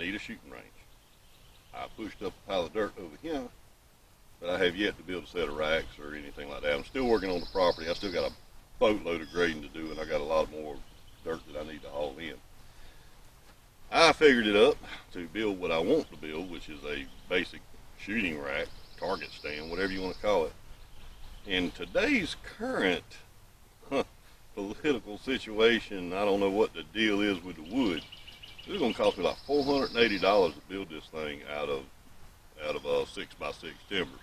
need a shooting range. I pushed up a pile of dirt over here, but I have yet to build a set of racks or anything like that. I'm still working on the property. I still got a boatload of grading to do, and I got a lot more dirt that I need to haul in. I figured it up to build what I want to build, which is a basic shooting rack, target stand, whatever you want to call it. In today's current political situation, I don't know what the deal is with the wood. It's going to cost me like $480 to build this thing out of 6x6 timbers.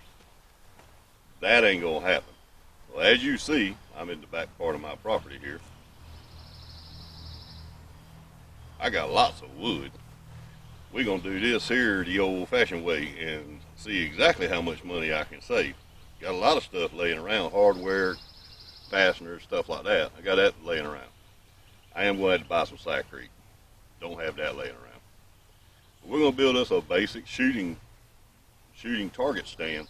That ain't going to happen. Well, as you see, I'm in the back part of my property here. I got lots of wood. We're going to do this here the old-fashioned way and see exactly how much money I can save. Got a lot of stuff laying around, hardware, fasteners, stuff like that. I got that laying around. I am going to have to buy some Sackcrete. Don't have that laying around. But we're going to build us a basic shooting target stand.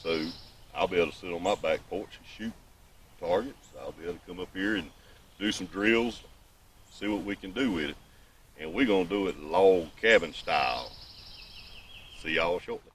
So I'll be able to sit on my back porch and shoot targets. I'll be able to come up here and do some drills, see what we can do with it. And we're going to do it log cabin style. See y'all shortly.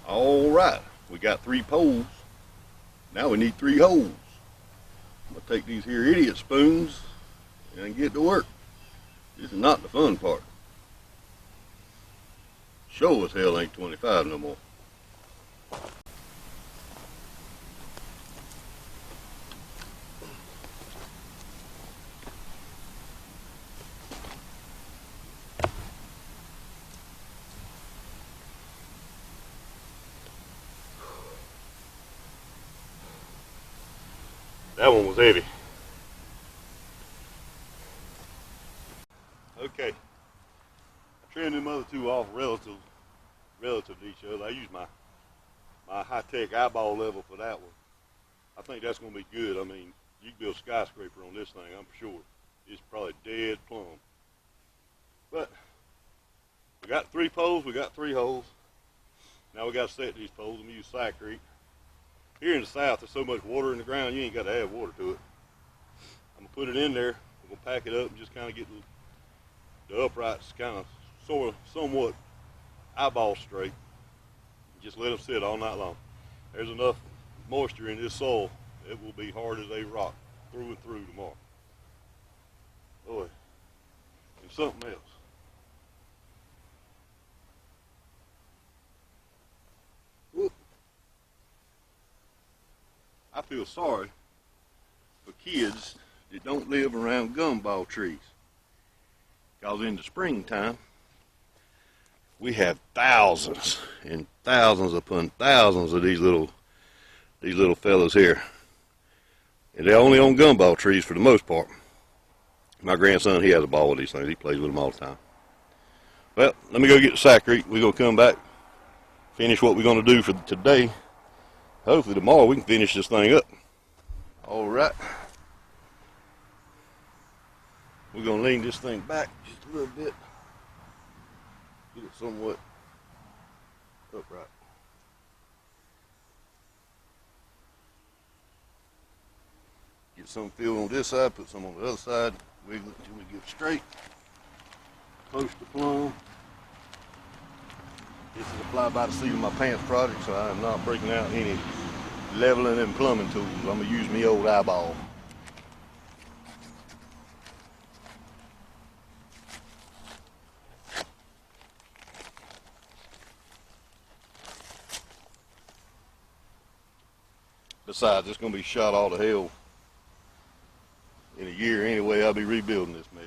All right, we got 3 poles. Now we need 3 holes. I'm gonna take these here idiot spoons and get to work. This is not the fun part. Sure as hell ain't 25 no more. That one was heavy. Okay, I trimmed them other 2 off relative to each other. I used my high-tech eyeball level for that one. I think that's going to be good. I mean, you can build a skyscraper on this thing, I'm sure. It's probably dead plumb. But we got 3 poles, we got 3 holes. Now we got to set these poles. I'm going to use Sackcrete. Here in the south, there's so much water in the ground, you ain't got to add water to it. I'm going to put it in there. I'm going to pack it up and just kind of get the uprights kind of somewhat eyeball straight. Just let them sit all night long. There's enough moisture in this soil, it will be hard as a rock through and through tomorrow. Boy, and something else. Whoop. I feel sorry for kids that don't live around gumball trees. Because in the springtime, we have thousands and thousands upon thousands of these little fellas here. And they're only on gumball trees for the most part. My grandson, he has a ball with these things. He plays with them all the time. Well, let me go get the Sackcrete. We're going to come back, finish what we're going to do for today. Hopefully tomorrow we can finish this thing up. All right. We're going to lean this thing back just a little bit. Get it somewhat upright. Get some feel on this side, put some on the other side. Wiggle it until we get straight. Close to plumb. This is a fly by the seat of my pants project, so I am not breaking out any leveling and plumbing tools. I'm gonna use me old eyeball. Besides, it's gonna be shot all to hell in a year anyway. I'll be rebuilding this mess.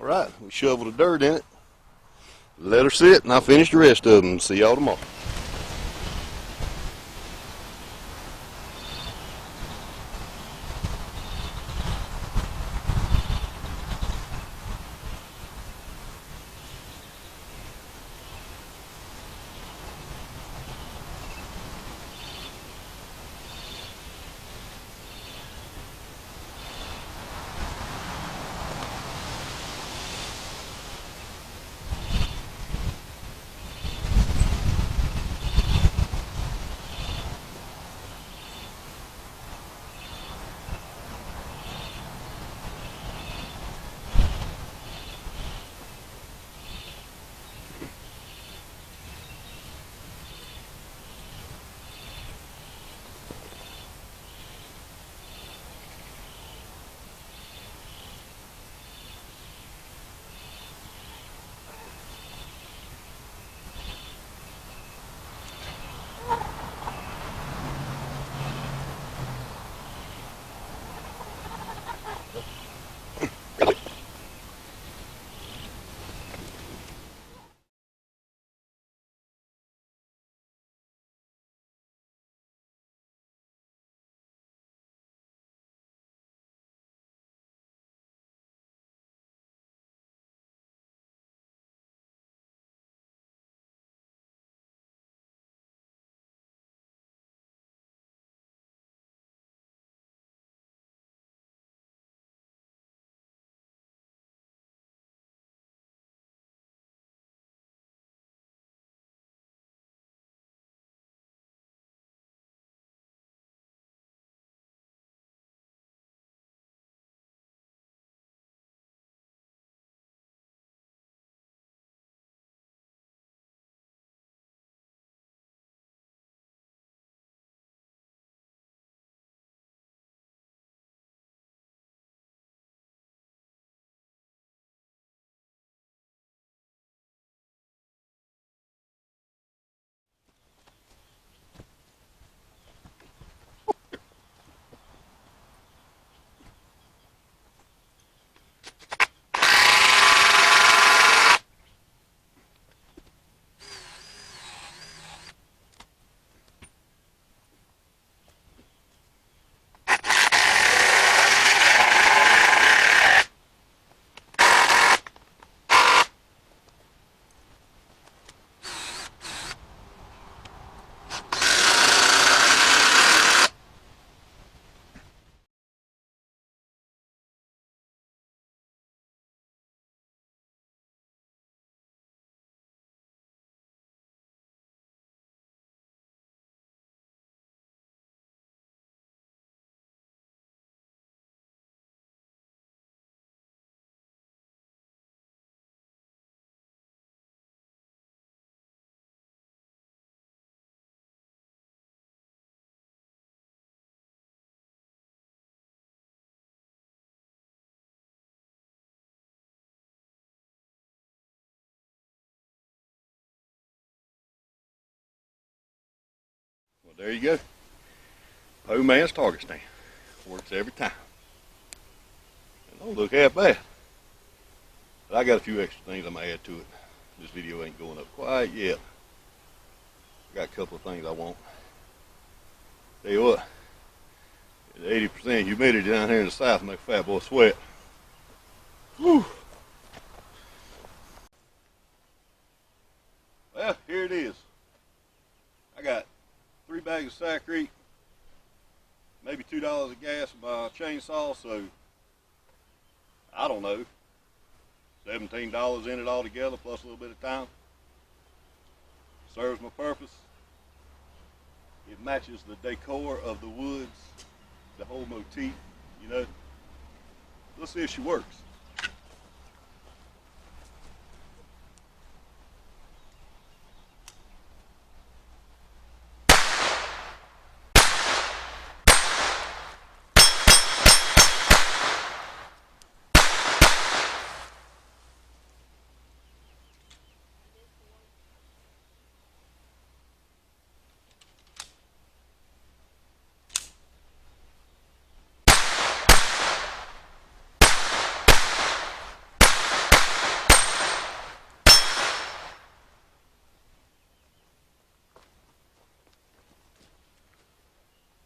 All right, we shoveled the dirt in it. Let her sit, and I'll finish the rest of them. See y'all tomorrow. there you go. Po man's target stand. Works every time. And don't look half bad. But I got a few extra things I'm going to add to it. This video ain't going up quite yet. I got a couple of things I want. Tell you what, 80% humidity down here in the south make a fat boy sweat. Whew. Well, here it is. I got 3 bags of Sacrete, maybe $2 of gas in my chainsaw, so I don't know, $17 in it altogether, plus a little bit of time. Serves my purpose. It matches the decor of the woods, the whole motif, you know. Let's see if she works.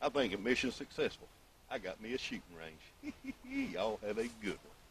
I think a mission successful. I got me a shooting range. Y'all have a good one.